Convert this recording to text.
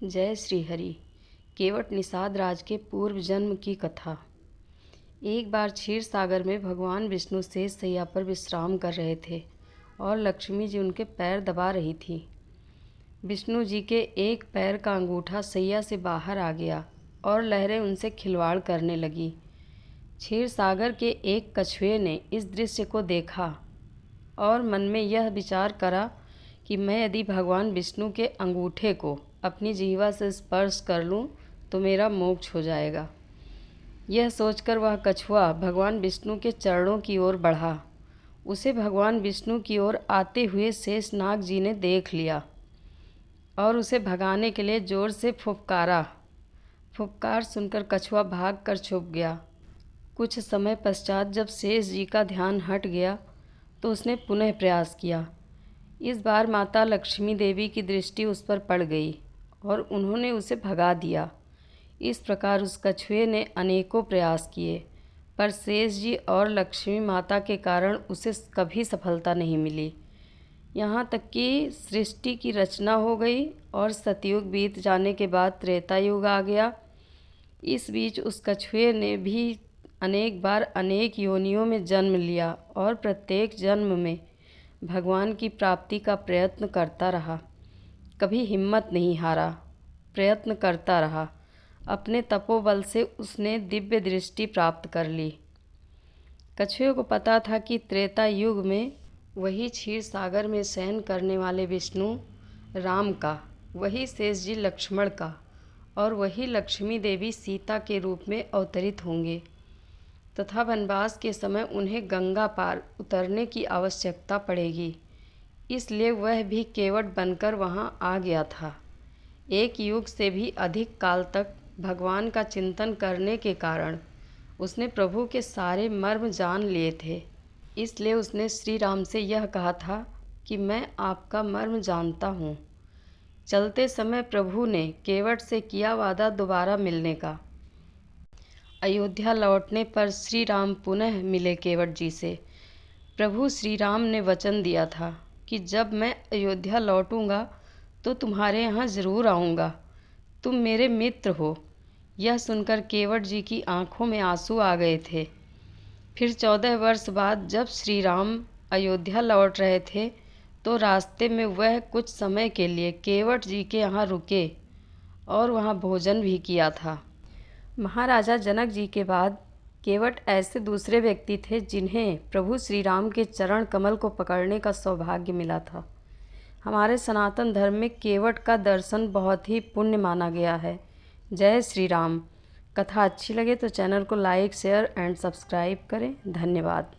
जय श्री हरि। केवट निषाद राज के पूर्व जन्म की कथा। एक बार क्षीर सागर में भगवान विष्णु शेष शैया पर विश्राम कर रहे थे और लक्ष्मी जी उनके पैर दबा रही थी। विष्णु जी के एक पैर का अंगूठा शैया से बाहर आ गया और लहरें उनसे खिलवाड़ करने लगी। क्षीर सागर के एक कछुए ने इस दृश्य को देखा और मन में यह विचार करा कि मैं यदि भगवान विष्णु के अंगूठे को अपनी जिह्वा से स्पर्श कर लूं तो मेरा मोक्ष हो जाएगा। यह सोचकर वह कछुआ भगवान विष्णु के चरणों की ओर बढ़ा। उसे भगवान विष्णु की ओर आते हुए शेषनाग जी ने देख लिया और उसे भगाने के लिए जोर से फुफकारा। फुफकार सुनकर कछुआ भाग कर छुप गया। कुछ समय पश्चात जब शेष जी का ध्यान हट गया तो उसने पुनः प्रयास किया। इस बार माता लक्ष्मी देवी की दृष्टि उस पर पड़ गई और उन्होंने उसे भगा दिया। इस प्रकार उस कछुए ने अनेकों प्रयास किए, पर शेष जी और लक्ष्मी माता के कारण उसे कभी सफलता नहीं मिली। यहाँ तक कि सृष्टि की रचना हो गई और सतयुग बीत जाने के बाद त्रेता युग आ गया। इस बीच उस कछुए ने भी अनेक बार अनेक योनियों में जन्म लिया और प्रत्येक जन्म में भगवान की प्राप्ति का प्रयत्न करता रहा। कभी हिम्मत नहीं हारा, प्रयत्न करता रहा। अपने तपोबल से उसने दिव्य दृष्टि प्राप्त कर ली। कछुए को पता था कि त्रेता युग में वही क्षीर सागर में शयन करने वाले विष्णु राम का, वही शेष जी लक्ष्मण का और वही लक्ष्मी देवी सीता के रूप में अवतरित होंगे तथा वनवास के समय उन्हें गंगा पार उतरने की आवश्यकता पड़ेगी। इसलिए वह भी केवट बनकर वहां आ गया था। एक युग से भी अधिक काल तक भगवान का चिंतन करने के कारण उसने प्रभु के सारे मर्म जान लिए थे। इसलिए उसने श्री राम से यह कहा था कि मैं आपका मर्म जानता हूँ। चलते समय प्रभु ने केवट से किया वादा दोबारा मिलने का। अयोध्या लौटने पर श्री राम पुनः मिले केवट जी से। प्रभु श्री राम ने वचन दिया था कि जब मैं अयोध्या लौटूंगा तो तुम्हारे यहाँ ज़रूर आऊँगा, तुम मेरे मित्र हो। यह सुनकर केवट जी की आंखों में आंसू आ गए थे। फिर 14 वर्ष बाद जब श्री राम अयोध्या लौट रहे थे तो रास्ते में वह कुछ समय के लिए केवट जी के यहाँ रुके और वहाँ भोजन भी किया था। महाराजा जनक जी के बाद केवट ऐसे दूसरे व्यक्ति थे जिन्हें प्रभु श्री राम के चरण कमल को पकड़ने का सौभाग्य मिला था। हमारे सनातन धर्म में केवट का दर्शन बहुत ही पुण्य माना गया है। जय श्री राम। कथा अच्छी लगे तो चैनल को लाइक, शेयर एंड सब्सक्राइब करें। धन्यवाद।